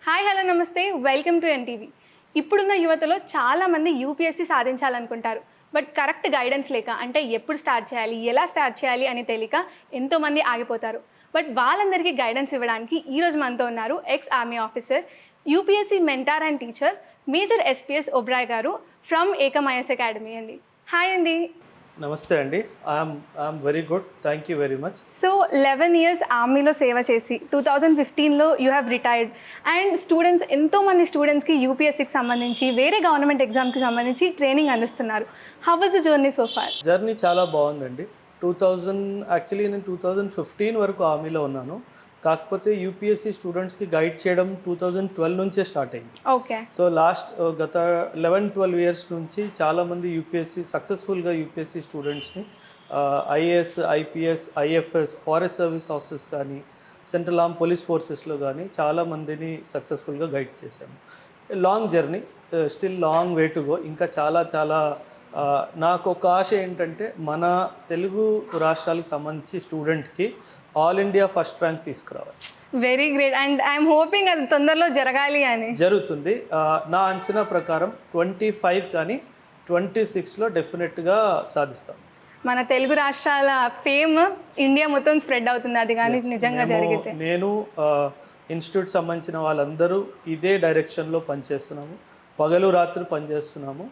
Hi hello నమస్తే welcome to NTV. ఇప్పుడున్న యువతలో చాలామంది యూపీఎస్సీ సాధించాలనుకుంటారు. బట్ కరెక్ట్ గైడెన్స్ లేక, అంటే ఎప్పుడు స్టార్ట్ చేయాలి, ఎలా స్టార్ట్ చేయాలి అని తెలియక ఎంతోమంది ఆగిపోతారు. బట్ వాళ్ళందరికీ గైడెన్స్ ఇవ్వడానికి ఈరోజు మనతో ఉన్నారు ex army officer, UPSC mentor and teacher major SPS Oberoi గారు ఫ్రమ్ ఏకమ్ ఐఎస్ అకాడమీ అండి. హాయ్ అండి. నమస్తే అండి. I'm very good, thank you very much. So 11 years ఆర్మీలో సేవ చేసి 2015లో you have retired and students, ఎంతోమంది స్టూడెంట్స్కి యూపీఎస్సీకి సంబంధించి వేరే గవర్నమెంట్ ఎగ్జామ్కి సంబంధించి ట్రైనింగ్ అందిస్తున్నారు. How was the journey so far? Journey చాలా బాగుందండి. యాక్చువల్లీ నేను 2015 వరకు ఆర్మీలో ఉన్నాను. కాకపోతే యూపీఎస్సీ స్టూడెంట్స్కి గైడ్ చేయడం 2012 నుంచే స్టార్ట్ అయింది. ఓకే. సో గత 11-12 ఇయర్స్ నుంచి చాలామంది సక్సెస్ఫుల్గా యూపీఎస్సీ స్టూడెంట్స్ని IAS, IPS, IFS, forest service officers కానీ, సెంట్రల్ ఆర్మ్ పోలీస్ ఫోర్సెస్లో కానీ చాలామందిని సక్సెస్ఫుల్గా గైడ్ చేశాము. Long journey, still long way to go. ఇంకా చాలా నాకు ఒక ఆశ ఏంటంటే మన తెలుగు రాష్ట్రాలకు సంబంధించి స్టూడెంట్కి ఆల్ ఇండియా ఫస్ట్ ర్యాంక్ తీసుకురావాలి. Very great. And I'm hoping అది తొందరలో జరగాలి అని. జరుగుతుంది. నా అంచనా ప్రకారం 25 కానీ 26లో డెఫినెట్గా సాధిస్తాం. మన తెలుగు రాష్ట్రాల ఫేమ్ ఇండియా మొత్తం స్ప్రెడ్ అవుతుంది అది కానీ నిజంగా జరిగితే. నేను ఇన్స్టిట్యూట్ సంబంధించిన వాళ్ళందరూ ఇదే డైరెక్షన్లో పనిచేస్తున్నాము. పగలు రాత్రి పనిచేస్తున్నాము.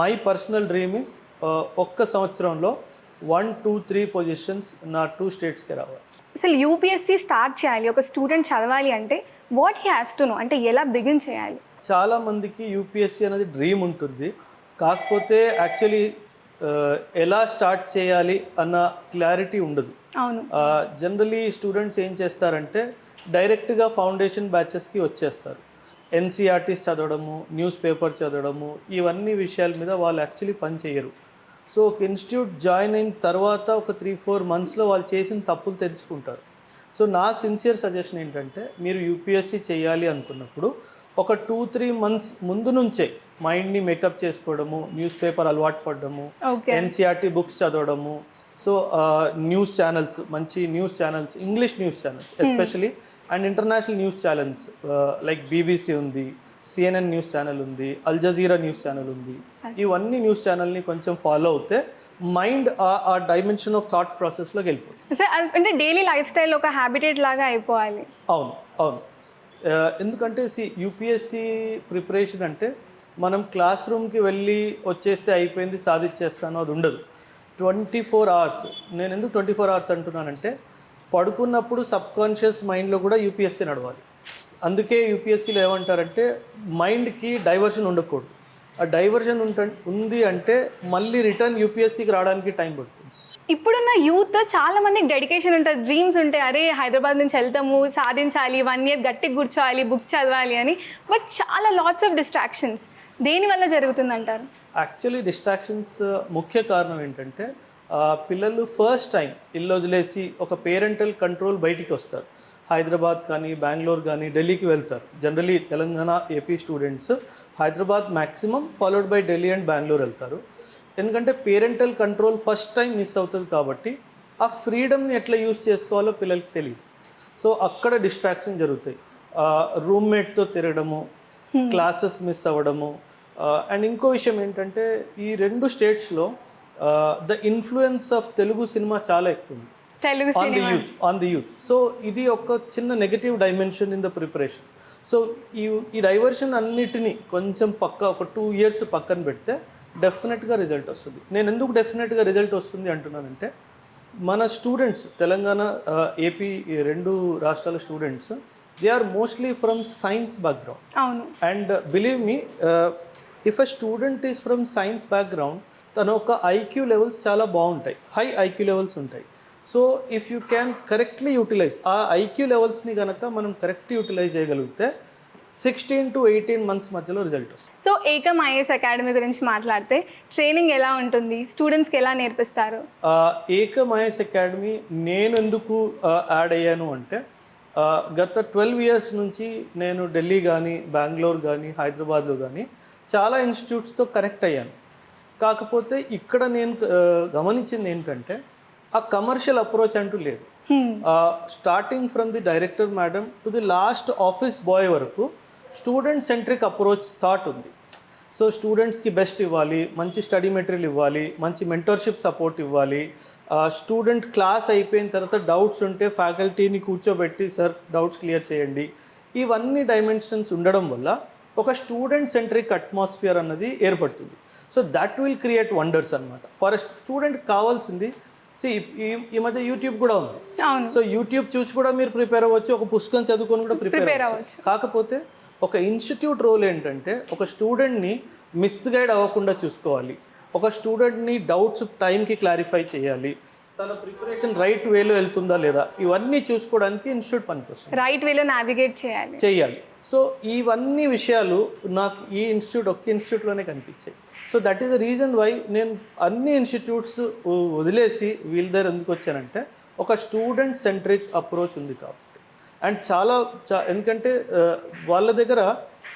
మై పర్సనల్ డ్రీమ్ ఇస్ ఒక్క సంవత్సరంలో 1, 2, 3 పొజిషన్స్ నా 2 స్టేట్స్కి రావాలి. అసలు యూపీఎస్సీ స్టార్ట్ చేయాలి, ఒక స్టూడెంట్ చదవాలి అంటే what he has to know, అంటే ఎలా బిగిన్ చేయాలి? చాలామందికి యూపీఎస్సీ అనేది డ్రీమ్ ఉంటుంది. కాకపోతే యాక్చువల్లీ ఎలా స్టార్ట్ చేయాలి అన్న క్లారిటీ ఉండదు. అవును. జనరలీ స్టూడెంట్స్ ఏం చేస్తారంటే డైరెక్ట్గా ఫౌండేషన్ బ్యాచెస్కి వచ్చేస్తారు. ఎన్సీఆర్టీస్ చదవడము, న్యూస్ పేపర్ చదవడము, ఇవన్నీ విషయాల మీద వాళ్ళు యాక్చువల్లీ పని చేయరు. సో ఒక ఇన్స్టిట్యూట్ జాయిన్ అయిన తర్వాత ఒక 3-4 మంత్స్లో వాళ్ళు చేసిన తప్పులు తెలుసుకుంటారు. సో నా సిన్సియర్ సజెషన్ ఏంటంటే మీరు యూపీఎస్సీ చేయాలి అనుకున్నప్పుడు ఒక 2-3 మంత్స్ ముందు నుంచే మైండ్ని మేకప్ చేసుకోవడము, న్యూస్ పేపర్ అలవాటు పడడము, ఎన్సీఆర్టీ బుక్స్ చదవడము, సో న్యూస్ ఛానల్స్, మంచి news channels, English news channels especially, and international news channels like BBC ఉంది, సిఎన్ఎన్ న్యూస్ ఛానల్ ఉంది, అల్ జజీరా న్యూస్ ఛానల్ ఉంది. ఇవన్నీ న్యూస్ ఛానల్ని కొంచెం ఫాలో అవుతే మైండ్ ఆ డైమెన్షన్ ఆఫ్ థాట్ ప్రాసెస్లోకి వెళ్ళిపోతుంది. సార్ అంటే డైలీ లైఫ్ స్టైల్ ఒక హ్యాబిటేట్ లాగా అయిపోవాలి. అవును. ఎందుకంటే యూపీఎస్సీ ప్రిపరేషన్ అంటే మనం క్లాస్ రూమ్కి వెళ్ళి వచ్చేస్తే అయిపోయింది, సాధించేస్తాను, అది ఉండదు. 24 hours. నేను ఎందుకు 24 hours అంటున్నానంటే పడుకున్నప్పుడు సబ్కాన్షియస్ మైండ్లో కూడా యూపీఎస్సీ నడవాలి. అందుకే యూపీఎస్సీలో ఏమంటారంటే మైండ్కి డైవర్షన్ ఉండకూడదు. ఆ డైవర్షన్ ఉంది అంటే మళ్ళీ రిటర్న్ యూపీఎస్సీకి రావడానికి టైం పడుతుంది. ఇప్పుడున్న యూత్ చాలా మందికి డెడికేషన్ ఉంటుంది, డ్రీమ్స్ ఉంటాయి, అరే హైదరాబాద్ నుంచి వెళ్తాము, సాధించాలి, 1 year గట్టిగా కూర్చోవాలి, బుక్స్ చదవాలి అని. బట్ చాలా లాట్స్ ఆఫ్ డిస్ట్రాక్షన్స్ దేనివల్ల జరుగుతుందంటారు? యాక్చువల్లీ డిస్ట్రాక్షన్స్ ముఖ్య కారణం ఏంటంటే పిల్లలు ఫస్ట్ టైం ఇల్లు వదిలేసి ఒక పేరెంటల్ కంట్రోల్ బయటికి వస్తారు. హైదరాబాద్ కానీ, బెంగళూరు కానీ, ఢిల్లీకి వెళ్తారు. Generally Telangana, AP students Hyderabad maximum, followed by Delhi and Bengaluru వెళ్తారు. ఎందుకంటే parental control first time miss అవుతుంది కాబట్టి ఆ ఫ్రీడమ్ని ఎట్లా యూజ్ చేసుకోవాలో పిల్లలకి తెలియదు. సో అక్కడ డిస్ట్రాక్షన్ జరుగుతాయి. రూమ్మేట్తో తిరగడము, క్లాసెస్ మిస్ అవ్వడము. అండ్ ఇంకో విషయం ఏంటంటే ఈ 2 స్టేట్స్లో the influence of Telugu cinema చాలా ఎక్కువ ఉంది ఆన్ ది యూత్. సో ఇది ఒక చిన్న negative dimension in the preparation. So ఈ డైవర్షన్ అన్నిటినీ కొంచెం ఒక 2 years పక్కన పెడితే డెఫినెట్గా రిజల్ట్ వస్తుంది. నేను ఎందుకు డెఫినెట్గా రిజల్ట్ వస్తుంది అంటున్నానంటే మన స్టూడెంట్స్, తెలంగాణ, ఏపీ 2 రాష్ట్రాల students, they are mostly from science background. అవును. And believe me, if a student is from science background తన ఒక ఐక్యూ లెవెల్స్ చాలా బాగుంటాయి, హై ఐక్యూ లెవెల్స్ ఉంటాయి. So if you can correctly utilise ఆ ఐక్యూ లెవెల్స్ని కనుక మనం కరెక్ట్ యూటిలైజ్ చేయగలిగితే 16 to 18 months మధ్యలో రిజల్ట్ వస్తుంది. సో ఏకమ్ ఐఎస్ అకాడమీ గురించి మాట్లాడితే ట్రైనింగ్ ఎలా ఉంటుంది, స్టూడెంట్స్కి ఎలా నేర్పిస్తారు? ఏకమ్ ఐఎస్ అకాడమీ నేను ఎందుకు యాడ్ అయ్యాను అంటే గత 12 years నుంచి నేను ఢిల్లీ కానీ, బెంగళూరు కానీ, హైదరాబాద్లో కానీ చాలా ఇన్స్టిట్యూట్స్తో కనెక్ట్ అయ్యాను. కాకపోతే ఇక్కడ నేను గమనించింది ఏంటంటే ఆ కమర్షియల్ అప్రోచ్ అంటూ లేదు. Starting from the director madam to the last office boy వరకు స్టూడెంట్ సెంట్రిక్ అప్రోచ్ థాట్ ఉంది. సో స్టూడెంట్స్కి బెస్ట్ ఇవ్వాలి, మంచి స్టడీ మెటీరియల్ ఇవ్వాలి, మంచి మెంటర్షిప్ సపోర్ట్ ఇవ్వాలి. స్టూడెంట్ క్లాస్ అయిపోయిన తర్వాత డౌట్స్ ఉంటే ఫ్యాకల్టీని కూర్చోబెట్టి సార్ డౌట్స్ క్లియర్ చేయండి. ఇవన్నీ డైమెన్షన్స్ ఉండడం వల్ల ఒక స్టూడెంట్ సెంట్రిక్ అట్మాస్ఫియర్ అన్నది ఏర్పడుతుంది. So that will create wonders అనమాట. ఫర్ ఎ స్టూడెంట్ కావాల్సింది ఈ మధ్య యూట్యూబ్ కూడా ఉంది. సో యూట్యూబ్ చూసి కూడా మీరు ప్రిపేర్ అవ్వచ్చు, ఒక పుస్తకం చదువుకొని కూడా ప్రిపేర్ అవ్వచ్చు. కాకపోతే ఒక ఇన్స్టిట్యూట్ రోల్ ఏంటంటే ఒక స్టూడెంట్ని మిస్గైడ్ అవ్వకుండా చూసుకోవాలి, ఒక స్టూడెంట్ని డౌట్స్ టైంకి క్లారిఫై చేయాలి, తన ప్రిపరేషన్ రైట్ వేలో వెళ్తుందా లేదా, ఇవన్నీ చూసుకోవడానికి ఇన్స్టిట్యూట్ పనికొస్తుంది. రైట్ వేలో నావిగేట్ చేయాలి. సో ఇవన్నీ విషయాలు నాకు ఈ ఇన్స్టిట్యూట్ ఒక్క ఇన్స్టిట్యూట్లోనే కనిపించాయి. So that is the reason why నేను అన్ని ఇన్స్టిట్యూట్స్ వదిలేసి వీళ్ళ దగ్గర ఎందుకు వచ్చానంటే ఒక స్టూడెంట్ సెంట్రిక్ అప్రోచ్ ఉంది కాబట్టి. అండ్ ఎందుకంటే వాళ్ళ దగ్గర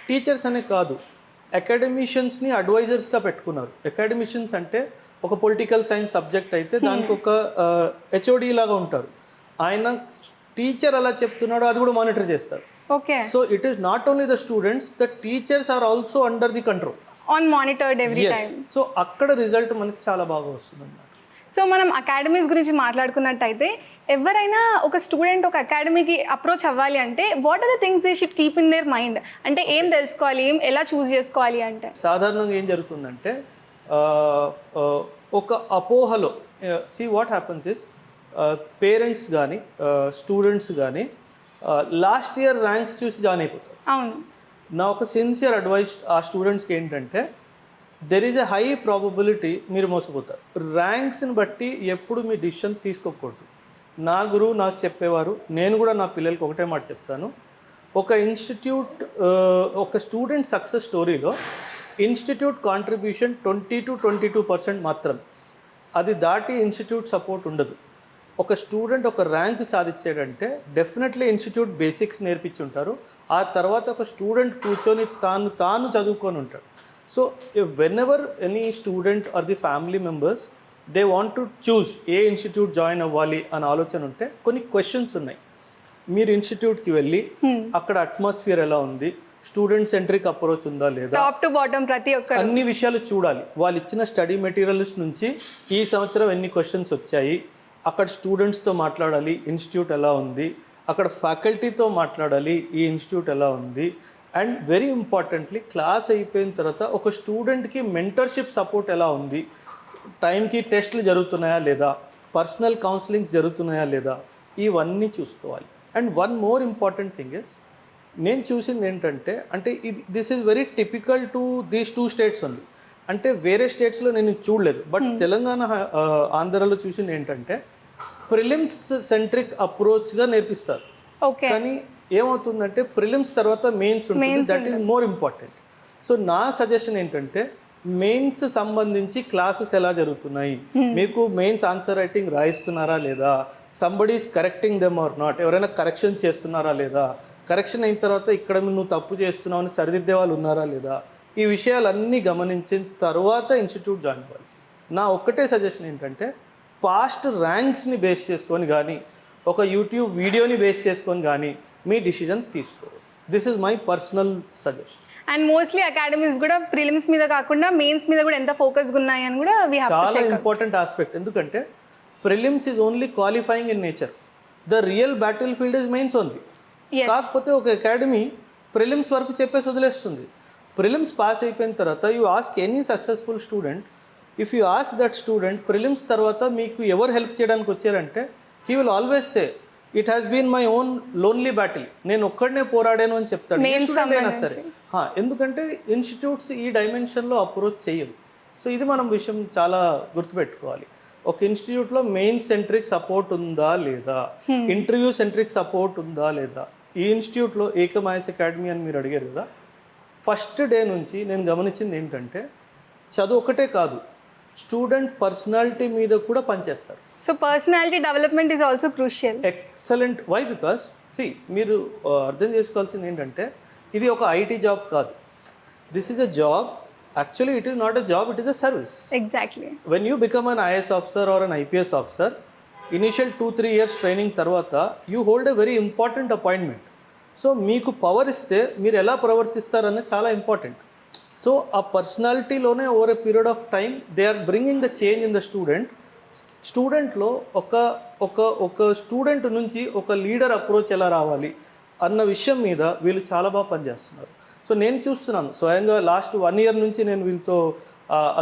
టీచర్స్ అనే కాదు, అకాడమిషియన్స్ని అడ్వైజర్స్గా పెట్టుకున్నారు. అకాడమిషియన్స్ అంటే ఒక పొలిటికల్ సైన్స్ సబ్జెక్ట్ అయితే దానికి ఒక హెచ్ఓడి లాగా ఉంటారు. ఆయన టీచర్ అలా చెప్తున్నాడు అది కూడా మానిటర్ చేస్తారు. So it is not only the students, the teachers are also under the control, and monitored every time. So అక్కడ రిజల్ట్ మనకి చాలా బాగా వస్తుంది అన్నమాట. సో మనం అకాడమీస్ గురించి మాట్లాడుకున్నట్టయితే ఎవరైనా ఒక స్టూడెంట్ ఒక అకాడమీకి అప్రోచ్ అవ్వాలి అంటే what are the things they should keep in their mind? అంటే ఏం తెలుసుకోవాలి, ఎలా చూస్ చేసుకోవాలి అంటే? సాధారణంగా ఏం జరుగుతుందంటే ఒక అపోహలో వాట్ హ్యాపన్స్ ఇస్ పేరెంట్స్ కానీ స్టూడెంట్స్ కానీ లాస్ట్ ఇయర్ ర్యాంక్స్ చూసి జాయిన్ అయిపోతారు. అవును. నా ఒక సిన్సియర్ అడ్వైస్ ఆ స్టూడెంట్స్కి ఏంటంటే there is a high probability మీరు మోసపోతారు. ర్యాంక్స్ని బట్టి ఎప్పుడు మీ డిసిషన్ తీసుకోకూడదు. నా గురువు నాకు చెప్పేవారు, నేను కూడా నా పిల్లలకి ఒకటే మాట చెప్తాను, ఒక ఇన్స్టిట్యూట్ ఒక స్టూడెంట్ సక్సెస్ స్టోరీలో ఇన్స్టిట్యూట్ కాంట్రిబ్యూషన్ 20 to 22% మాత్రం, అది దాటి ఇన్స్టిట్యూట్ సపోర్ట్ ఉండదు. ఒక స్టూడెంట్ ఒక ర్యాంక్ సాధించాడంటే డెఫినెట్లీ ఇన్స్టిట్యూట్ బేసిక్స్ నేర్పించుంటారు, ఆ తర్వాత ఒక స్టూడెంట్ కూర్చొని తాను చదువుకొని ఉంటాడు. So whenever any student or the family members they want to choose a institute join అవ్వాలి అని ఆలోచన ఉంటే కొన్ని క్వశ్చన్స్ ఉన్నాయి. మీరు ఇన్స్టిట్యూట్కి వెళ్ళి అక్కడ అట్మాస్ఫియర్ ఎలా ఉంది, స్టూడెంట్ సెంట్రిక్ అప్రోచ్ ఉందా లేదా, టాప్ టు బాటమ్ ప్రతి ఒక్క అన్ని విషయాలు చూడాలి. వాళ్ళు ఇచ్చిన స్టడీ మెటీరియల్స్ నుంచి ఈ సంవత్సరం ఎన్ని క్వశ్చన్స్ వచ్చాయి, అక్కడ స్టూడెంట్స్తో మాట్లాడాలి ఇన్స్టిట్యూట్ ఎలా ఉంది, అక్కడ ఫ్యాకల్టీతో మాట్లాడాలి ఈ ఇన్స్టిట్యూట్ ఎలా ఉంది. అండ్ వెరీ ఇంపార్టెంట్లీ క్లాస్ అయిపోయిన తర్వాత ఒక స్టూడెంట్కి మెంటర్షిప్ సపోర్ట్ ఎలా ఉంది, టైంకి టెస్ట్లు జరుగుతున్నాయా లేదా, పర్సనల్ కౌన్సిలింగ్స్ జరుగుతున్నాయా లేదా, ఇవన్నీ చూసుకోవాలి. And one more important thing is, నేను చూసింది ఏంటంటే అంటే this is very typical to these 2 states ఉంది. అంటే వేరే స్టేట్స్లో నేను చూడలేదు, బట్ తెలంగాణ ఆంధ్రాలో చూసింది ఏంటంటే ప్రిలిమ్స్ సెంట్రిక్ అప్రోచ్గా నేర్పిస్తారు. కానీ ఏమవుతుందంటే ప్రిలిమ్స్ తర్వాత మెయిన్స్ ఉంటుంది, that is more important. So నా సజెషన్ ఏంటంటే మెయిన్స్ సంబంధించి క్లాసెస్ ఎలా జరుగుతున్నాయి, మీకు మెయిన్స్ ఆన్సర్ రైటింగ్ రాయిస్తున్నారా లేదా, somebody is correcting them or not, ఎవరైనా కరెక్షన్ చేస్తున్నారా లేదా, కరెక్షన్ అయిన తర్వాత ఇక్కడ నువ్వు తప్పు చేస్తున్నావు అని సరిదిద్దే వాళ్ళు ఉన్నారా లేదా, ఈ విషయాలన్నీ గమనించిన తర్వాత ఇన్స్టిట్యూట్ జాయిన్ అవ్వాలి. నా ఒక్కటే సజెషన్ ఏంటంటే పాస్ట్ ర్యాంక్స్ని బేస్ చేసుకొని కానీ ఒక యూట్యూబ్ వీడియోని బేస్ చేసుకొని కానీ మీ డిసిజన్ తీసుకోవాలి. This is my personal suggestion. And mostly academies కూడా ప్రిలిమ్స్ మీద కాకుండా మెయిన్స్ మీద కూడా ఎంత ఫోకస్గా ఉన్నాయని కూడా చాలా ఇంపార్టెంట్ ఆస్పెక్ట్. ఎందుకంటే prelims is only qualifying in nature, the real battle field is mains only. కాకపోతే ఒక అకాడమీ ప్రిలిమ్స్ వరకు చెప్పేసి వదిలేస్తుంది. ప్రిలిమ్స్ పాస్ అయిపోయిన తర్వాత you ask any successful student, if you ask that student prelims తర్వాత మీకు ఎవరు హెల్ప్ చేయడానికి వచ్చారంటే he will always say it has been my own lonely battle, నేను ఒక్కడనే పోరాడాను అని చెప్తాడు అయినా సరే. ఎందుకంటే ఇన్స్టిట్యూట్స్ ఈ డైమెన్షన్లో అప్రోచ్ చేయవు. సో ఇది మనం విషయం చాలా గుర్తుపెట్టుకోవాలి. ఒక ఇన్స్టిట్యూట్లో మెయిన్ సెంట్రిక్ సపోర్ట్ ఉందా లేదా, ఇంటర్వ్యూ సెంట్రిక్ సపోర్ట్ ఉందా లేదా. ఈ ఇన్స్టిట్యూట్లో ఏకమాయస్ అకాడమీ అని మీరు అడిగారు కదా, ఫస్ట్ డే నుంచి నేను గమనించింది ఏంటంటే చదువు ఒకటే కాదు, స్టూడెంట్ పర్సనాలిటీ మీద కూడా పనిచేస్తారు. So personality development is also crucial. Excellent. Why? Because మీరు అర్థం చేసుకోవాల్సింది ఏంటంటే ఇది ఒక ఐటీ జాబ్ కాదు, this is a job. Actually, it is not a job, it is a service. Exactly. When you become an IAS officer or an IPS officer, initial 2-3 years training tarvata, you hold a very important appointment. So మీకు power ఇస్తే మీరు ఎలా ప్రవర్తిస్తారన్నది చాలా important. So ఆ పర్సనాలిటీలోనే over a period of time they are bringing the change in the స్టూడెంట్లో ఒక ఒక ఒక స్టూడెంట్ నుంచి ఒక లీడర్ అప్రోచ్ ఎలా రావాలి అన్న విషయం మీద వీళ్ళు చాలా బాగా పనిచేస్తున్నారు. సో నేను చూస్తున్నాను స్వయంగా లాస్ట్ 1 year నుంచి నేను వీళ్ళతో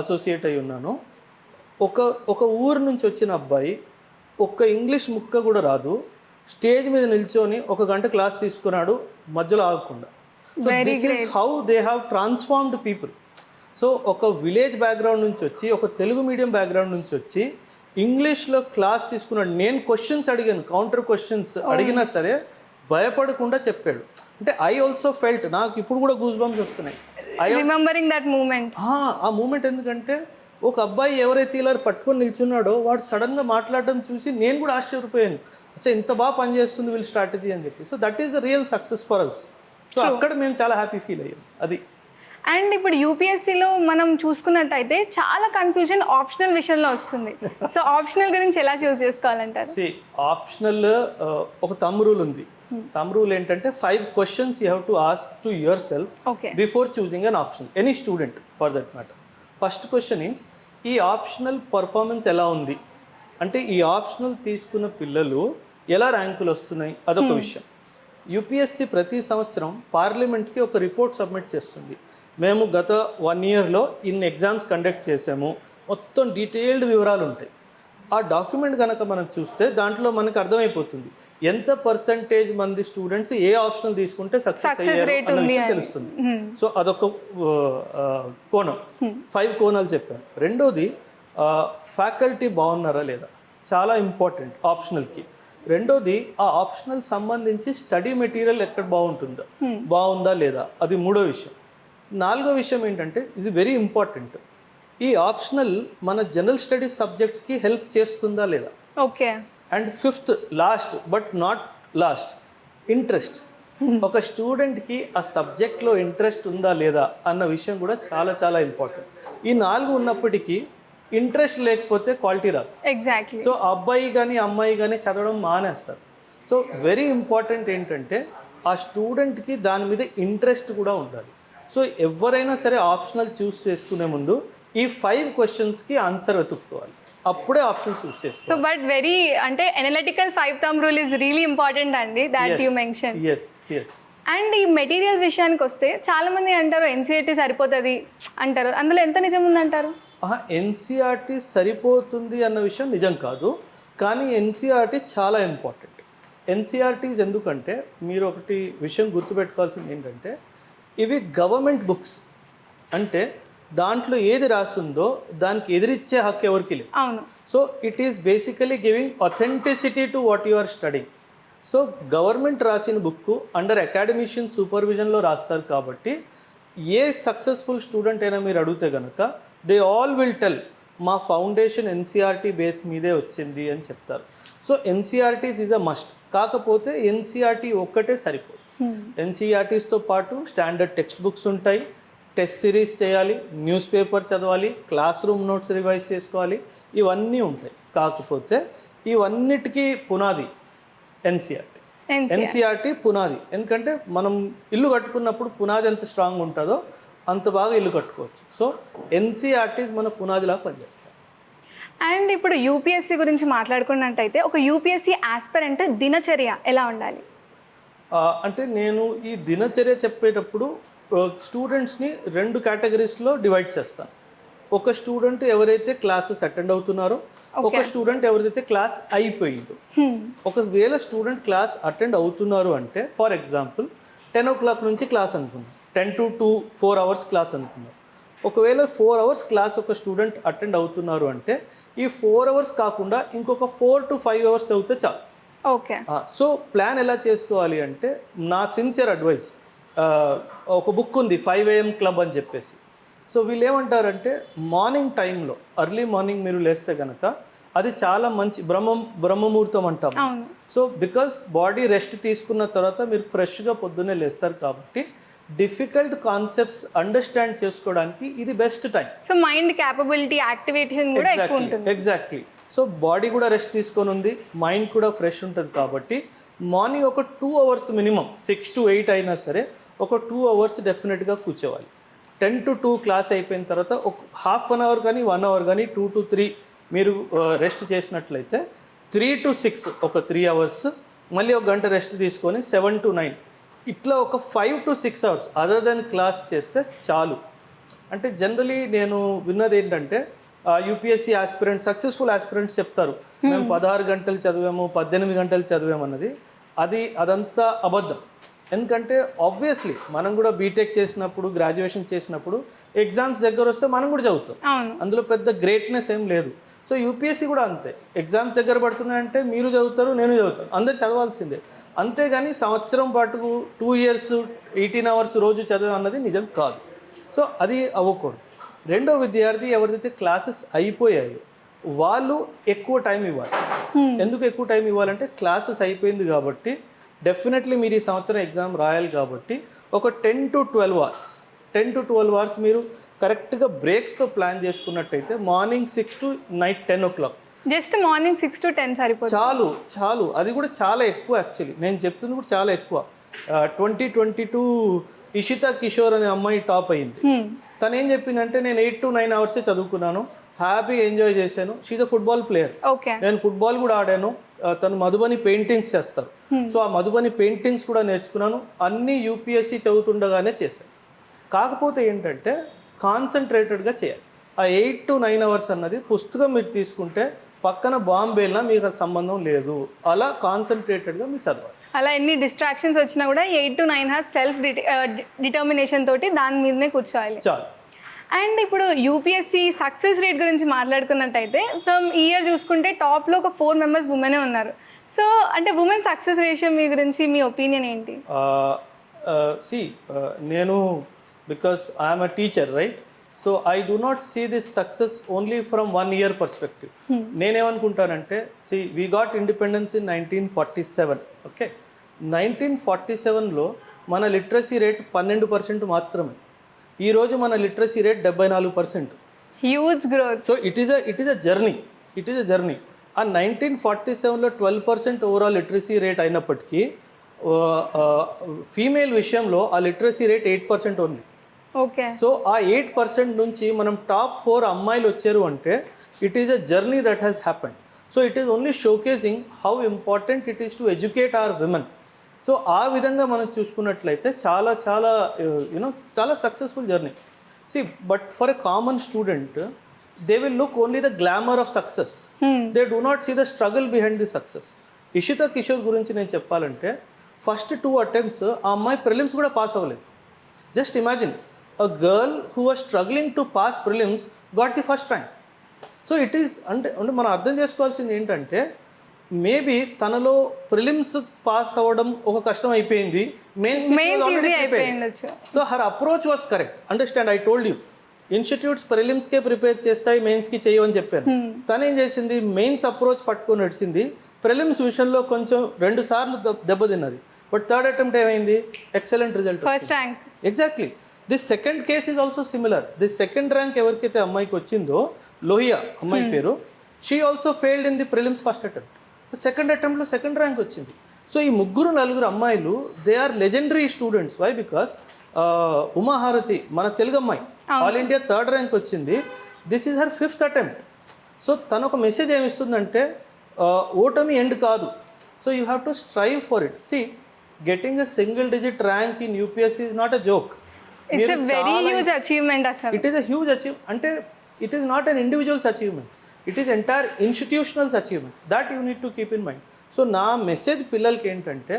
అసోసియేట్ అయి ఉన్నాను. ఒక ఒక ఊరు నుంచి వచ్చిన అబ్బాయి ఒక్క ఇంగ్లీష్ ముక్క కూడా రాదు, స్టేజ్ మీద నిల్చొని 1 గంట క్లాస్ తీసుకున్నాడు మధ్యలో ఆగకుండా. So this is how they have transformed people. So ఒక విలేజ్ బ్యాక్గ్రౌండ్ నుంచి వచ్చి ఒక తెలుగు మీడియం బ్యాక్గ్రౌండ్ నుంచి వచ్చి ఇంగ్లీష్లో క్లాస్ తీసుకున్నాడు. నేను క్వశ్చన్స్ అడిగాను, కౌంటర్ క్వశ్చన్స్ అడిగినా సరే భయపడకుండా చెప్పాడు. అంటే ఐ ఆల్సో ఫెల్ట్, నాకు ఇప్పుడు కూడా గూస్ బంప్స్ వస్తున్నాయి రిమెంబరింగ్ దట్ మూమెంట్. ఆ మూమెంట్ ఎందుకంటే ఒక అబ్బాయి ఎవరైతే ఇలా పట్టుకొని నిల్చున్నాడో వాడు సడన్గా మాట్లాడడం చూసి నేను కూడా ఆశ్చర్యపోయాను, అచ్చా ఇంత బాగా పనిచేస్తుంది వీళ్ళ స్ట్రాటజీ అని చెప్పి. So that is the real success for us. So అక్కడ మేము చాలా హ్యాపీ ఫీల్ అయ్యాం అది. అండ్ ఇప్పుడు యూపీఎస్సీలో మనం చూసుకున్నట్టయితే చాలా కన్ఫ్యూజన్ ఆప్షనల్ విషయంలో వస్తుంది. సో ఆప్షనల్ గురించి ఎలా చూస్ చేసుకోవాలంటారు? ఆప్షనల్ ఒక థంబ్ రూల్ ఉంది. థంబ్ రూల్ ఏంటంటే 5 questions you have to ask to your self before choosing an option, any student for that matter. First question is, ఈ ఆప్షనల్ పర్ఫార్మెన్స్ ఎలా ఉంది, అంటే ఈ ఆప్షనల్ తీసుకున్న పిల్లలు ఎలా ర్యాంకులు వస్తున్నాయి అదొక విషయం. యూపీఎస్సీ ప్రతి సంవత్సరం పార్లమెంట్కి ఒక రిపోర్ట్ సబ్మిట్ చేస్తుంది. మేము గత 1 yearలో ఇన్ని ఎగ్జామ్స్ కండక్ట్ చేసాము, మొత్తం డీటెయిల్డ్ వివరాలు ఉంటాయి. ఆ డాక్యుమెంట్ కనుక మనం చూస్తే దాంట్లో మనకు అర్థమైపోతుంది ఎంత పర్సంటేజ్ మంది స్టూడెంట్స్ ఏ ఆప్షనల్ తీసుకుంటే సక్సెస్ అయ్యారు అన్న విషయం తెలుస్తుంది. సో అదొక కోణం. 5 కోణాలు చెప్పాను. రెండోది ఫ్యాకల్టీ బాగున్నారా లేదా, చాలా ఇంపార్టెంట్ ఆప్షనల్కి. రెండోది ఆ ఆప్షనల్ సంబంధించి స్టడీ మెటీరియల్ ఎక్కడ బాగుందా లేదా, అది మూడో విషయం. నాలుగో విషయం ఏంటంటే ఇది వెరీ ఇంపార్టెంట్, ఈ ఆప్షనల్ మన జనరల్ స్టడీస్ సబ్జెక్ట్స్కి హెల్ప్ చేస్తుందా లేదా. Okay. And 5th last but not lost, interest. ఒక స్టూడెంట్కి ఆ సబ్జెక్ట్లో ఇంట్రెస్ట్ ఉందా లేదా అన్న విషయం కూడా చాలా చాలా ఇంపార్టెంట్. ఈ 4 ఉన్నప్పటికీ ఇంట్రెస్ట్ లేకపోతే క్వాలిటీ రాదు. ఎగ్జాక్ట్లీ. సో అబ్బాయి కానీ అమ్మాయి కానీ చదవడం మానేస్తారు. సో వెరీ ఇంపార్టెంట్ ఏంటంటే ఆ స్టూడెంట్కి దాని మీద ఇంట్రెస్ట్ కూడా ఉండాలి. సో ఎవరైనా సరే ఆప్షనల్ చూస్ చేసుకునే ముందు ఈ 5 questionsకి ఆన్సర్ వెతుక్కోవాలి, అప్పుడే ఆప్షన్ చూస్ చేసుకోవాలి. సో బట్ వెరీ అంటే analytical 5 thumb rule is really important అండి, that you mentioned. yes and ఈ మెటీరియల్స్ విషయానికి వస్తే చాలా మంది అంటారు ఎన్సీఈఆర్టీ సరిపోతుంది అంటారు, అందులో ఎంత నిజం ఉందంటారు? ఎన్సీఆర్టీ సరిపోతుంది అన్న విషయం నిజం కాదు, కానీ ఎన్సీఆర్టీ చాలా ఇంపార్టెంట్. ఎన్సీఆర్టీస్ ఎందుకంటే మీరు ఒకటి విషయం గుర్తుపెట్టుకోవాల్సింది ఏంటంటే ఇవి గవర్నమెంట్ బుక్స్, అంటే దాంట్లో ఏది రాస్తుందో దానికి ఎదిరిచ్చే హక్కు ఎవరికి లేదు. అవును. So it is basically giving authenticity to what you are studying. So government రాసిన బుక్ అండర్ అకాడమిషియన్ సూపర్విజన్లో రాస్తారు కాబట్టి ఏ సక్సెస్ఫుల్ స్టూడెంట్ అయినా మీరు అడిగితే కనుక దే ఆల్ విల్ టెల్ మా ఫౌండేషన్ ఎన్సీఆర్టీ బేస్ మీదే వచ్చింది అని చెప్తారు. So NCERTs is a must. కాకపోతే ఎన్సీఆర్టీ ఒక్కటే సరిపోదు. ఎన్సీఆర్టీస్తో పాటు స్టాండర్డ్ టెక్స్ట్ బుక్స్ ఉంటాయి, టెస్ట్ సిరీస్ చేయాలి, న్యూస్ పేపర్ చదవాలి, క్లాస్ రూమ్ నోట్స్ రివైజ్ చేసుకోవాలి, ఇవన్నీ ఉంటాయి. కాకపోతే ఇవన్నిటికీ పునాది ఎన్సీఆర్టీ పునాది. ఎందుకంటే మనం ఇల్లు కట్టుకున్నప్పుడు పునాది ఎంత స్ట్రాంగ్ ఉంటుందో అంత బాగా ఇల్లు కట్టుకోవచ్చు. సో ఎన్సీఆర్టీస్ మన పునాదిలా పనిచేస్తాయి. అండ్ ఇప్పుడు యూపీఎస్సీ గురించి మాట్లాడుకున్నట్టయితే ఒక యూపీఎస్సీ ఆస్పిరెంట్ దినచర్య ఎలా ఉండాలి? అంటే నేను ఈ దినచర్య చెప్పేటప్పుడు స్టూడెంట్స్ని 2 కేటగిరీస్లో డివైడ్ చేస్తాను. ఒక స్టూడెంట్ ఎవరైతే క్లాసెస్ అటెండ్ అవుతున్నారో, ఒక స్టూడెంట్ ఎవరైతే క్లాస్ అయిపోయిందో. ఒకవేళ స్టూడెంట్ క్లాస్ అటెండ్ అవుతున్నారు అంటే ఫర్ ఎగ్జాంపుల్ 10 o'clock నుంచి క్లాస్ అనుకున్నాం, 10 to 2 4 hours క్లాస్ అనుకున్నాం. ఒకవేళ 4 hours క్లాస్ ఒక స్టూడెంట్ అటెండ్ అవుతున్నారు అంటే ఈ 4 hours కాకుండా ఇంకొక 4 to 5 hours చదివితే చాలు. ఓకే. సో ప్లాన్ ఎలా చేసుకోవాలి అంటే నా సిన్సియర్ అడ్వైస్, ఒక బుక్ ఉంది 5 AM క్లబ్ అని చెప్పేసి. సో వీళ్ళు ఏమంటారంటే మార్నింగ్ టైంలో ఎర్లీ మార్నింగ్ మీరు లేస్తే కనుక అది చాలా మంచి బ్రహ్మముహూర్తం అంటాం. సో బికాస్ బాడీ రెస్ట్ తీసుకున్న తర్వాత మీరు ఫ్రెష్గా పొద్దున్నే లేస్తారు కాబట్టి డిఫికల్ట్ కాన్సెప్ట్స్ అండర్స్టాండ్ చేసుకోవడానికి ఇది best time. So mind capability activation కూడా ఎక్కువ ఉంటుంది. ఎగ్జాక్ట్లీ. సో బాడీ కూడా రెస్ట్ తీసుకొని ఉంది, మైండ్ కూడా ఫ్రెష్ ఉంటుంది కాబట్టి మార్నింగ్ ఒక 2 అవర్స్ మినిమం 6 to 8 అయినా సరే ఒక 2 అవర్స్ డెఫినెట్గా కూర్చోవాలి. 10 to 2 క్లాస్ అయిపోయిన తర్వాత ఒక హాఫ్ అన్ అవర్ కానీ 1 అవర్ కానీ 2 to 3 మీరు రెస్ట్ చేసినట్లయితే 3 to 6 ఒక 3 అవర్స్, మళ్ళీ ఒక గంట రెస్ట్ తీసుకొని 7 to 9 ఇట్లా ఒక 5 to 6 hours other than class చేస్తే చాలు. అంటే జనరలీ నేను విన్నది ఏంటంటే యూపీఎస్సీ ఆస్పిరెంట్స్, సక్సెస్ఫుల్ ఆస్పిరెంట్స్ చెప్తారు మేము 16 గంటలు చదివాము, 18 గంటలు చదివాము అన్నది. అదంతా అబద్ధం. ఎందుకంటే ఆబ్వియస్లీ మనం కూడా బీటెక్ చేసినప్పుడు, గ్రాడ్యుయేషన్ చేసినప్పుడు ఎగ్జామ్స్ దగ్గర వస్తే మనం కూడా చదువుతాం, అందులో పెద్ద గ్రేట్నెస్ ఏం లేదు. సో యూపీఎస్సీ కూడా అంతే, ఎగ్జామ్స్ దగ్గర పడుతున్నాయంటే మీరు చదువుతారు, నేను చదువుతాను, అందరు చదవాల్సిందే. అంతేగాని సంవత్సరం పాటు 2 years 18 hours రోజు చదివే అన్నది నిజం కాదు. సో అది అవ్వకూడదు. రెండో విద్యార్థి ఎవరిదైతే క్లాసెస్ అయిపోయాయో వాళ్ళు ఎక్కువ టైం ఇవ్వాలి. ఎందుకు ఎక్కువ టైం ఇవ్వాలంటే క్లాసెస్ అయిపోయింది కాబట్టి డెఫినెట్లీ మీరు ఈ సంవత్సరం ఎగ్జామ్ రాయాలి కాబట్టి ఒక 10 to 12 hours మీరు కరెక్ట్గా బ్రేక్స్తో ప్లాన్ చేసుకున్నట్టయితే morning 6 to night 10 o'clock, just morning 6 to 10 సరిపోతుంది. చాలు. అది కూడా చాలా ఎక్కువ. యాక్చువల్లీ నేను చెప్తుంది కూడా చాలా ఎక్కువ. 2022 ఇషితా కిషోర్ అనే అమ్మాయి టాప్ అయింది. తను ఏం చెప్పిందంటే నేను 8 to 9 hours చదువుకున్నాను, హ్యాపీ ఎంజాయ్ చేశాను. షీఈ్ అ ఫుట్బాల్ ప్లేయర్, నేను ఫుట్బాల్ కూడా ఆడాను. తను మధుబని పెయింటింగ్స్ చేస్తారు. సో ఆ మధుబని పెయింటింగ్స్ కూడా నేర్చుకున్నాను, అన్నీ యూపీఎస్సీ చదువుతుండగానే చేశాను. కాకపోతే ఏంటంటే కాన్సన్ట్రేటెడ్గా చేయాలి. ఆ 8 to 9 hours అన్నది పుస్తకం మీరు తీసుకుంటే పక్కన బాంబేలా మీకు సంబంధం లేదు, అలా కాన్సన్ట్రేటెడ్గా మీరు చదవాలి. అలా ఎన్ని డిస్ట్రాక్షన్స్ వచ్చినా కూడా 8 to 9 hours సెల్ఫ్ డిటర్మినేషన్ తోటి దాని మీదనే కూర్చోవాలి, చాలు. అండ్ ఇప్పుడు యూపీఎస్సీ సక్సెస్ రేట్ గురించి మాట్లాడుకున్నట్టయితే ఫ్రమ్ ఇయర్ చూసుకుంటే టాప్లో ఒక 4 members ఉమెనే ఉన్నారు. సో అంటే ఉమెన్ సక్సెస్ రేషియో మీ గురించి మీ ఒపీనియన్ ఏంటి? నేను because I'm a teacher, right? So I do not see this success only from 1 year perspective. నేనేమనుకుంటానంటే we got independence in 1947. Okay, 1947లో మన లిటరసీ రేట్ 12% మాత్రమే. ఈరోజు మన literacy rate 74%. Huge growth. So it is a journey. ఆ 1947లో 12% overall literacy rate అయినప్పటికీ female విషయంలో ఆ literacy rate 8% only. Okay, so ఆ 8% నుంచి మనం టాప్ 4 అమ్మాయిలు వచ్చారు అంటే it is a journey that has happened. So it is only showcasing how important it is to educate our women. So ఆ విధంగా మనం చూసుకున్నట్లయితే చాలా చాలా successful journey. But for a common student they will look only the glamour of success, they do not see the struggle behind the success. Ishita Kishore గురించి నేను చెప్పాలంటే first 2 attempts ఆ అమ్మాయి ప్రిలిమ్స్ కూడా పాస్ అవ్వలేదు. Just imagine, a girl who was struggling to pass prelims got the first rank. So it is అంటే మనం అర్థం చేసుకోవాల్సింది ఏంటంటే మేబీ తనలో ప్రిలిమ్స్ పాస్ అవ్వడం ఒక కష్టం అయిపోయింది, mains. So her approach was correct. Understand, I told you institutes ప్రిలిమ్స్కే ప్రిపేర్ చేస్తాయి, మెయిన్స్కి చేయమని చెప్పాను. తను ఏం చేసింది, మెయిన్స్ అప్రోచ్ పట్టుకొని నడిచింది. ప్రిలిమ్స్ విషయంలో కొంచెం 2 సార్లు దెబ్బతిన్నది, బట్ 3rd attempt ఏమైంది, excellent result, first rank. Exactly. This second case is also similar. This second rank ఎవరికైతే అమ్మాయికి వచ్చిందో, లోహియా అమ్మాయి పేరు, she also failed in the prelims first attempt. Second అటెంప్ట్లో సెకండ్ ర్యాంక్ వచ్చింది. సో ఈ 3-4 అమ్మాయిలు they are legendary students. Why? Because Umaharathi మన తెలుగు అమ్మాయి ఆల్ ఇండియా 3rd ర్యాంక్ వచ్చింది. This is her 5th attempt. So తను ఒక మెసేజ్ ఏమిస్తుందంటే ఓటమి ఎండ్ కాదు. So you have to strive for it. Getting a single digit rank in UPSC is not a joke. It's a very huge achievement. అసలు it is a huge achievement. అంటే it is not an individuals achievement, it is entire institutionals achievement. That you need to keep in mind. So నా message పిల్లలకి ఏంటంటే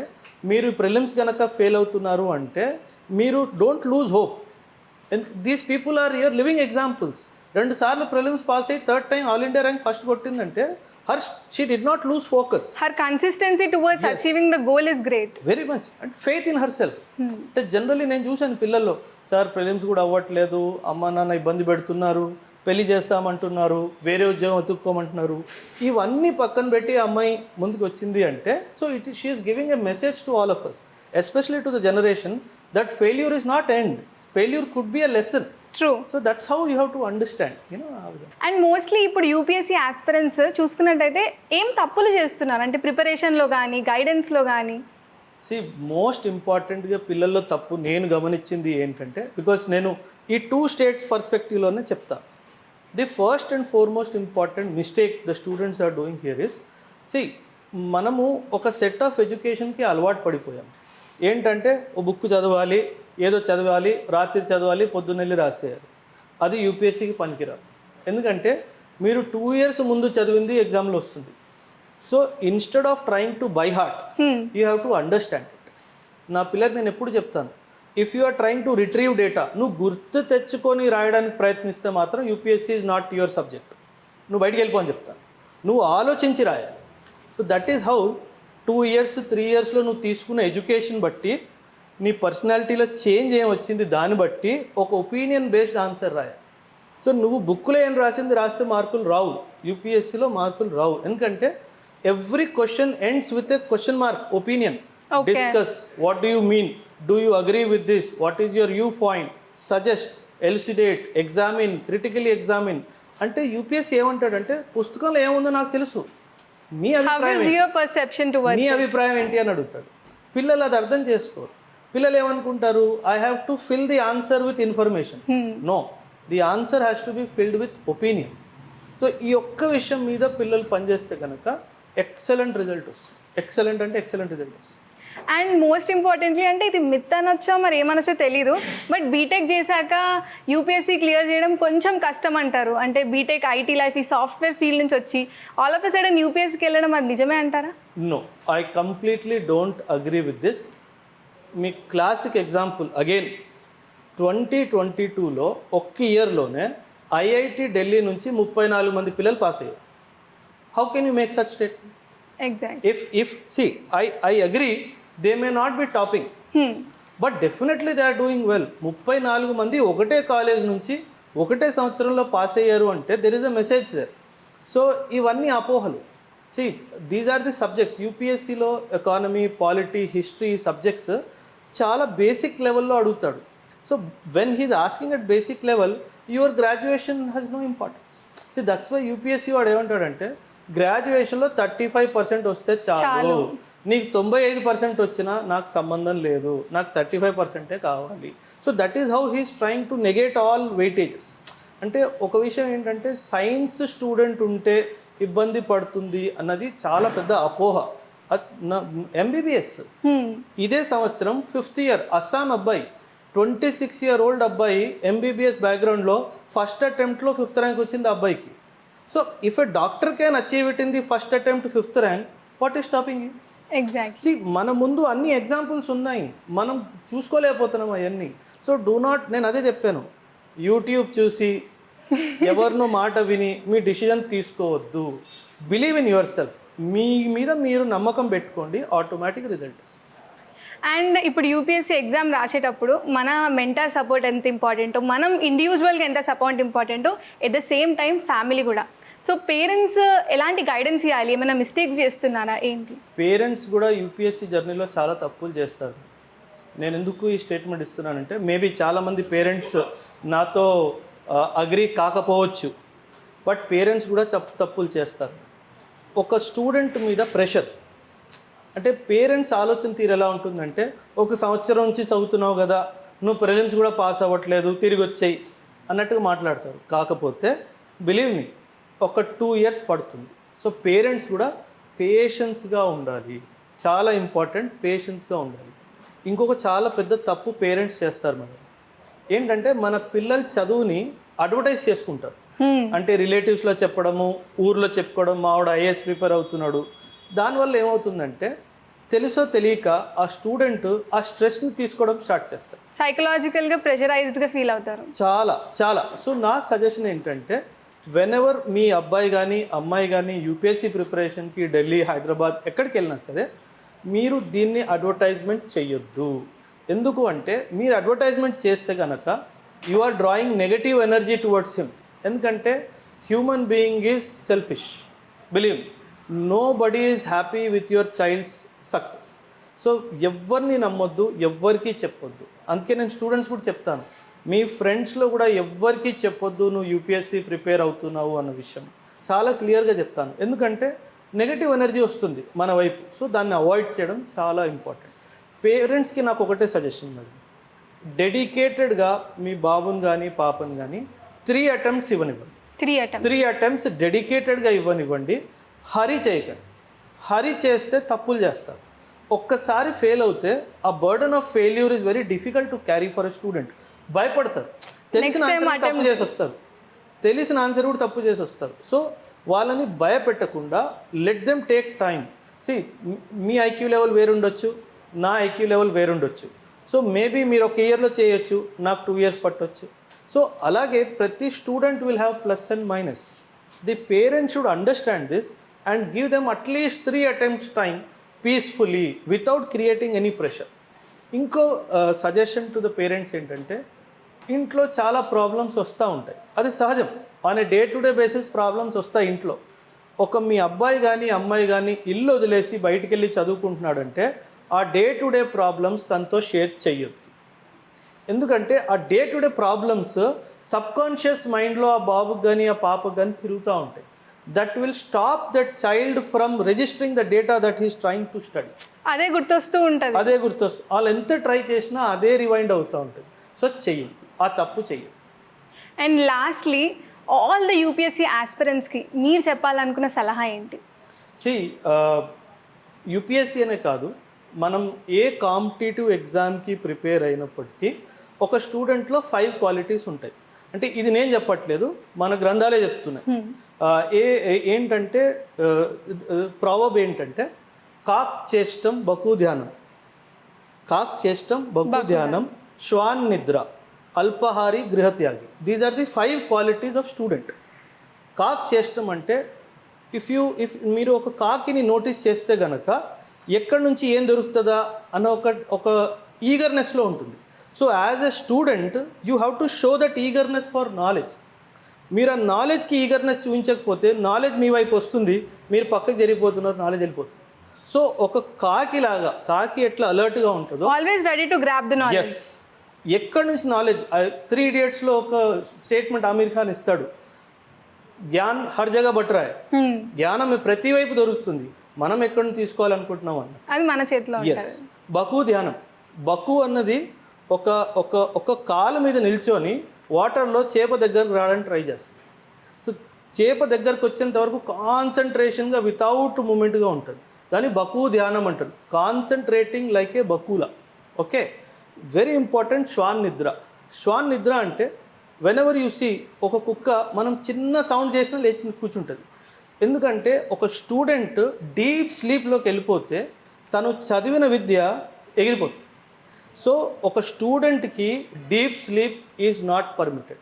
మీరు prelims కనుక fail అవుతున్నారు అంటే మీరు don't lose hope. These people are your living examples. 2 సార్లు prelims pass అయ్యి 3rd time all India rank first కొట్టిందంటే she did not lose focus. Her consistency towards achieving the goal is great. Very much. And faith in herself. అంటే generally నేను చూశాను పిల్లల్లో, sir prelims కూడా అవ్వట్లేదు, అమ్మ నాన్న ఇబ్బంది పెడుతున్నారు, పెళ్లి చేస్తామంటున్నారు, వేరే ఉద్యోగం వెతుక్కోమంటున్నారు, ఇవన్నీ పక్కన పెట్టి అమ్మాయి ముందుకు వచ్చింది అంటే so she is giving a message to all of us, especially to the generation, that failure is not end. Failure could be a lesson. True. So that's how you have to understand and mostly ఇప్పుడు UPSC aspirants చూసుకున్నట్టయితే ఏం తప్పులు చేస్తున్నారు అంటే ప్రిపరేషన్లో కానీ గైడెన్స్లో కానీ? Most ఇంపార్టెంట్గా పిల్లల్లో తప్పు నేను గమనించింది ఏంటంటే, బికాస్ నేను ఈ 2 స్టేట్స్ పర్స్పెక్టివ్లోనే చెప్తాను. The first and foremost important mistake the students are doing here is, మనము ఒక సెట్ ఆఫ్ ఎడ్యుకేషన్కి అలవాటు పడిపోయాం. ఏంటంటే ఓ బుక్ చదవాలి, ఏదో చదవాలి, రాత్రి చదవాలి, పొద్దున్నెళ్ళి రాసేయాలి. అది యూపీఎస్సీకి పనికిరాదు. ఎందుకంటే మీరు 2 years ముందు చదివింది ఎగ్జామ్లో వస్తుంది. So instead of trying to by heart you have to understand it. నా పిల్లలకు నేను ఎప్పుడు చెప్తాను, if you are trying to retrieve data, నువ్వు గుర్తు తెచ్చుకొని రాయడానికి ప్రయత్నిస్తే మాత్రం UPSC is not your subject. నువ్వు బయటికి వెళ్ళిపో అని చెప్తాను. నువ్వు ఆలోచించి రాయాలి. So that is how 2 years 3 yearsలో నువ్వు తీసుకున్న ఎడ్యుకేషన్ బట్టి నీ పర్సనాలిటీలో చేంజ్ ఏం వచ్చింది దాన్ని బట్టి ఒక ఒపీనియన్ బేస్డ్ ఆన్సర్ రాయాలి. సో నువ్వు బుక్లో ఏం రాసింది రాస్తే మార్కులు రావు, యూపీఎస్సీలో మార్కులు రావు. ఎందుకంటే every question ends with a question mark, opinion. Discuss, what do you mean, do you agree with this, what is your view point, suggest, elucidate, examine, critically examine. అంటే యూపీఎస్సీ ఏమంటాడంటే పుస్తకంలో ఏముందో నాకు తెలుసు, మీ అభిప్రాయం ఏంటి అని అడుగుతాడు. పిల్లలు అది అర్థం చేసుకోరు. పిల్లలు ఏమనుకుంటారు, I have to fill the answer with information. No, the answer has to be filled with opinion. So ఈ ఒక్క విషయం మీద పిల్లలు పనిచేస్తే కనుక ఎక్సలెంట్ రిజల్ట్ వస్తుంది. ఎక్సలెంట్ అంటే ఎక్సలెంట్ రిజల్ట్ వస్తుంది. అండ్ మోస్ట్ ఇంపార్టెంట్లీ అంటే ఇది మిత్ అనొచ్చో మరి ఏమనొచ్చో తెలీదు, బట్ బీటెక్ చేశాక యూపీఎస్సీ క్లియర్ చేయడం కొంచెం కష్టం అంటారు. అంటే బీటెక్ ఐటీ లైఫ్ ఈ సాఫ్ట్వేర్ ఫీల్డ్ నుంచి వచ్చి ఆల్ ఆఫ్ ఎ సడన్ యూపీఎస్సీకి వెళ్ళడం అది నిజమే అంటారా? No, I completely don't agree with this. మీ క్లాసిక్ ఎగ్జాంపుల్ అగైన్ 2022లో ఒక్క ఇయర్లోనే ఐఐటి ఢిల్లీ నుంచి 34 మంది పిల్లలు పాస్ అయ్యారు. How can you make such statement? Exactly. If see, I agree, they may not be topping, but definitely they are doing well. 34 మంది ఒకటే కాలేజ్ నుంచి ఒకటే సంవత్సరంలో పాస్ అయ్యారు అంటే there is a message there. So ఇవన్నీ అపోహలు. See, these are the subjects. యూపీఎస్సీలో ఎకానమీ, పాలిటీ, హిస్టరీ సబ్జెక్ట్స్ చాలా బేసిక్ లెవెల్లో అడుగుతాడు. So when he's asking at basic level, your graduation has no importance. So that's why UPSC వాడు ఏమంటాడంటే గ్రాడ్యుయేషన్లో 35% వస్తే చాలు, నీకు 95% వచ్చినా నాకు సంబంధం లేదు, నాకు 35% కావాలి. So that is how he's trying to negate all weightages. అంటే ఒక విషయం ఏంటంటే సైన్స్ స్టూడెంట్ ఉంటే ఇబ్బంది పడుతుంది అన్నది చాలా పెద్ద అపోహ. ఎంబీబీఎస్ ఇదే సంవత్సరం 5th year అస్సాం అబ్బాయి 26 year old అబ్బాయి ఎంబీబీఎస్ బ్యాక్గ్రౌండ్లో ఫస్ట్ అటెంప్ట్లో 5th rank వచ్చింది ఆ అబ్బాయికి. So if a doctor can achieve it in the first attempt 5th rank, what is stopping you? Exactly. మన ముందు అన్ని ఎగ్జాంపుల్స్ ఉన్నాయి, మనం చూసుకోలేకపోతున్నాం అవన్నీ. సో డూ నాట్, నేను అదే చెప్పాను, యూట్యూబ్ చూసి ఎవరినో మాట విని మీ డిసిజన్ తీసుకోవద్దు. బిలీవ్ ఇన్ యువర్ సెల్ఫ్, మీ మీద మీరు నమ్మకం పెట్టుకోండి, ఆటోమేటిక్ రిజల్ట్ వస్తుంది. అండ్ ఇప్పుడు యూపీఎస్సీ ఎగ్జామ్ రాసేటప్పుడు మన మెంటల్ సపోర్ట్ ఎంత ఇంపార్టెంటో, మనం ఇండివిజువల్గా ఎంత సపోర్ట్ ఇంపార్టెంటో, at the same time family కూడా. సో పేరెంట్స్ ఎలాంటి గైడెన్స్ ఇవ్వాలి? ఏమైనా మిస్టేక్స్ చేస్తున్నారా ఏంటి? పేరెంట్స్ కూడా యూపీఎస్సీ జర్నీలో చాలా తప్పులు చేస్తారు. నేను ఎందుకు ఈ స్టేట్మెంట్ ఇస్తున్నానంటే, మేబీ చాలామంది పేరెంట్స్ నాతో అగ్రీ కాకపోవచ్చు, బట్ పేరెంట్స్ కూడా తప్పులు చేస్తారు. ఒక స్టూడెంట్ మీద ప్రెషర్ అంటే పేరెంట్స్ ఆలోచన తీరు ఎలా ఉంటుందంటే, ఒక సంవత్సరం నుంచి చదువుతున్నావు కదా, నువ్వు ప్రిలిమ్స్ కూడా పాస్ అవ్వట్లేదు, తిరిగి వచ్చేయి అన్నట్టుగా మాట్లాడతారు. కాకపోతే బిలీవ్ మీ, ఒక 2 years పడుతుంది. సో పేరెంట్స్ కూడా పేషెన్స్గా ఉండాలి, చాలా ఇంపార్టెంట్, పేషెన్స్గా ఉండాలి. ఇంకొక చాలా పెద్ద తప్పు పేరెంట్స్ చేస్తారు మేడం, ఏంటంటే మన పిల్లల చదువుని అడ్వర్టైజ్ చేసుకుంటారు. అంటే రిలేటివ్స్లో చెప్పడము, ఊర్లో చెప్పుకోవడం, మావాడు ఐఏఎస్ ప్రిపేర్ అవుతున్నాడు. దానివల్ల ఏమవుతుందంటే తెలుసో తెలియక ఆ స్టూడెంట్ ఆ స్ట్రెస్ని తీసుకోవడం స్టార్ట్ చేస్తారు, సైకలాజికల్గా ప్రెషరైజ్డ్గా ఫీల్ అవుతారు చాలా చాలా. సో నా సజెషన్ ఏంటంటే, వెన్ ఎవర్ మీ అబ్బాయి కానీ అమ్మాయి కానీ యూపీఎస్సీ ప్రిపరేషన్కి ఢిల్లీ, హైదరాబాద్ ఎక్కడికి వెళ్ళినా సరే మీరు దీన్ని అడ్వర్టైజ్మెంట్ చేయొద్దు. ఎందుకు అంటే మీరు అడ్వర్టైజ్మెంట్ చేస్తే కనుక you are drawing negative energy towards him. ఎందుకంటే human being is selfish, believe nobody is happy with your child's success. So ఎవరిని నమ్మొద్దు, ఎవ్వరికీ చెప్పొద్దు. అందుకే నేను స్టూడెంట్స్ కూడా చెప్తాను, మీ ఫ్రెండ్స్లో కూడా ఎవ్వరికీ చెప్పొద్దు నువ్వు యూపీఎస్సీ ప్రిపేర్ అవుతున్నావు అన్న విషయం. చాలా క్లియర్గా చెప్తాను, ఎందుకంటే నెగటివ్ ఎనర్జీ వస్తుంది మన వైపు. సో దాన్ని అవాయిడ్ చేయడం చాలా ఇంపార్టెంట్. పేరెంట్స్కి నాకు ఒకటే సజెషన్ మేడం, డెడికేటెడ్గా మీ బాబుని కానీ పాపని కానీ 3 అటెంప్ట్స్ ఇవ్వనివ్వండి. 3 అటెంప్ట్స్ డెడికేటెడ్గా ఇవ్వనివ్వండి. హరి చేయకండి. హరి చేస్తే తప్పులు చేస్తారు. ఒక్కసారి ఫెయిల్ అవుతే ఆ burden of failure is very difficult to carry for a student. భయపడతారు, తెలిసిన ఆన్సర్ తప్పు చేసి వస్తారు, తెలిసిన ఆన్సర్ కూడా తప్పు చేసి వస్తారు. సో వాళ్ళని భయపెట్టకుండా లెట్ దెమ్ టేక్ టైం. మీ ఐక్యూ లెవెల్ వేరుండొచ్చు, నా ఐక్యూ లెవెల్ వేరుండొచ్చు. సో మేబీ మీరు ఒక ఇయర్లో చేయొచ్చు, నాకు 2 years పట్టొచ్చు. సో అలాగే ప్రతి student will have plus and minus. The parents should understand this and give them at least 3 attempts time peacefully without creating any pressure. ఇంకో సజెషన్ టు ద పేరెంట్స్ ఏంటంటే, ఇంట్లో చాలా ప్రాబ్లమ్స్ వస్తూ ఉంటాయి, అది సహజం. On a day to day basis problems వస్తాయి ఇంట్లో. మీ అబ్బాయి కానీ అమ్మాయి కానీ ఇల్లు వదిలేసి బయటికి వెళ్ళి చదువుకుంటున్నాడంటే ఆ డే టు డే ప్రాబ్లమ్స్ తనతో షేర్ చెయ్యొద్దు. ఎందుకంటే ఆ day to day problems subconscious మైండ్లో ఆ బాబుకి కానీ ఆ పాపకు కానీ తిరుగుతూ ఉంటాయి. That will stop that child from registering the data that he's trying to study. అదే గుర్తొస్తూ ఉంటుంది. వాళ్ళు ఎంత ట్రై చేసినా అదే రివైండ్ అవుతూ ఉంటుంది. సో చెయ్యొద్దు, ఆ తప్పు చెయ్యొద్దు. And lastly all the UPSC ఆస్పిరెంట్స్కి మీరు చెప్పాలనుకున్న సలహా ఏంటి? యూపీఎస్సీ అనే కాదు, మనం ఏ కాంపిటేటివ్ ఎగ్జామ్కి ప్రిపేర్ అయినప్పటికీ ఒక స్టూడెంట్లో 5 క్వాలిటీస్ ఉంటాయి. అంటే ఇది నేను చెప్పట్లేదు, మన గ్రంథాలే చెప్తున్నాయి. ఏంటంటే ప్రావర్బ్ ఏంటంటే, కాక్ చేష్టం బకు ధ్యానం, కాక్ చేష్టం బకు ధ్యానం, శ్వాన్ నిద్ర, అల్పహారి గృహత్యాగి. These are the 5 qualities of student. కాక్ చేష్టం అంటే ఇఫ్ మీరు ఒక కాకిని నోటీస్ చేస్తే గనక ఎక్కడి నుంచి ఏం దొరుకుతుందా అన్న ఒక ఈగర్నెస్లో ఉంటుంది. So as a student you have to show that eagerness for knowledge. మీరు ఆ నాలెడ్జ్కి ఈగర్నెస్ చూపించకపోతే నాలెడ్జ్ మీ వైపు వస్తుంది, మీరు పక్కకి జరిగిపోతున్నారు, నాలెడ్జ్ వెళ్ళిపోతుంది. సో ఒక కాకి ఎట్లా అలర్ట్గా ఉంటుందో, always ready to grab the knowledge. ఎక్కడి నుంచి నాలెడ్జ్. 3 Idiotsలో ఒక స్టేట్మెంట్ ఆమీర్ ఖాన్ ఇస్తాడు, జ్ఞాన్ హర్ జగ బట్ రాయ్. జ్ఞానం ప్రతి వైపు దొరుకుతుంది, మనం ఎక్కడి నుంచి తీసుకోవాలనుకుంటున్నాం అన్న అది మన చేతిలో ఉంటుంది. బకు ధ్యానం. బకు అన్నది ఒక కాలు మీద నిల్చొని వాటర్లో చేప దగ్గరకు రావడానికి ట్రై చేస్తుంది. సో చేప దగ్గరకు వచ్చేంత వరకు కాన్సన్ట్రేషన్గా వితౌట్ మూమెంట్గా ఉంటుంది, దాన్ని బకు ధ్యానం అంటారు. కాన్సన్ట్రేటింగ్ లైక్ ఏ బకులా. Okay, very important. శ్వాన్ నిద్ర. శ్వాన్ నిద్ర అంటే వెనెవర్ యు సీ ఒక కుక్క మనం చిన్న సౌండ్ చేసినా లేచి కూర్చుంటుంది. ఎందుకంటే ఒక స్టూడెంట్ డీప్ స్లీప్లోకి వెళ్ళిపోతే తను చదివిన విద్య ఎగిరిపోతుంది. సో ఒక స్టూడెంట్కి deep sleep is not permitted.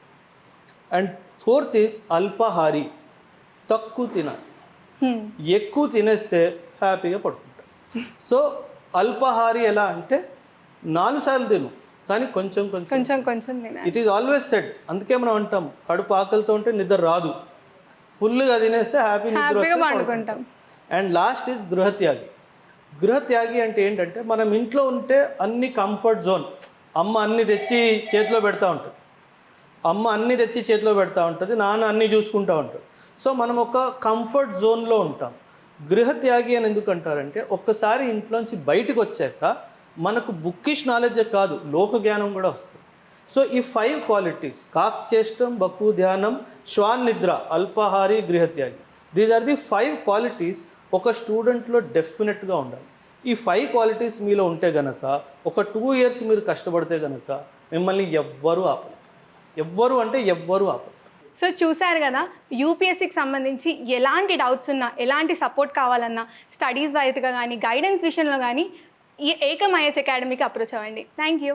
And 4th is అల్పాహారి. తక్కువ తినాలి, ఎక్కువ తినేస్తే హ్యాపీగా పడుకుంటాం. సో అల్పాహారి ఎలా అంటే 4 సార్లు తిను, కానీ కొంచెం తినాలి. It is always said. అందుకే మనం అంటాం, కడుపు ఆకలితో ఉంటే నిద్ర రాదు, ఫుల్గా తినేస్తే హ్యాపీ నిద్ర వస్తుంది. అండ్ లాస్ట్ ఈజ్ గృహత్యాగి. గృహత్యాగి అంటే ఏంటంటే, మనం ఇంట్లో ఉంటే అన్ని కంఫర్ట్ జోన్, అమ్మ అన్ని తెచ్చి చేతిలో పెడతా ఉంటుంది, నాన్న అన్నీ చూసుకుంటూ ఉంటాడు. సో మనం ఒక కంఫర్ట్ జోన్లో ఉంటాం. గృహత్యాగి అని ఎందుకు అంటారంటే, ఒక్కసారి ఇంట్లోంచి బయటకు వచ్చాక మనకు బుక్కిష్ నాలెడ్జే కాదు, లోక జ్ఞానం కూడా వస్తుంది. సో ఈ 5 క్వాలిటీస్, కాక్ చేష్టం బకు ధ్యానం, శ్వాన్ నిద్ర, అల్పాహారి, గృహత్యాగి, దీస్ ఆర్ ది 5 క్వాలిటీస్ ఒక స్టూడెంట్లో డెఫినెట్గా ఉండాలి. ఈ 5 క్వాలిటీస్ మీలో ఉంటే గనక ఒక 2 years మీరు కష్టపడితే గనక మిమ్మల్ని ఎవ్వరూ ఆపరు. సో చూసారు కదా, యూపీఎస్సీకి సంబంధించి ఎలాంటి డౌట్స్ ఉన్నా, ఎలాంటి సపోర్ట్ కావాలన్నా, స్టడీస్ వైజ్గా కానీ, గైడెన్స్ విషయంలో కానీ ఈ ఏకం ఐఏఎస్ అకాడమీకి అప్రోచ్ అవ్వండి. Thank you.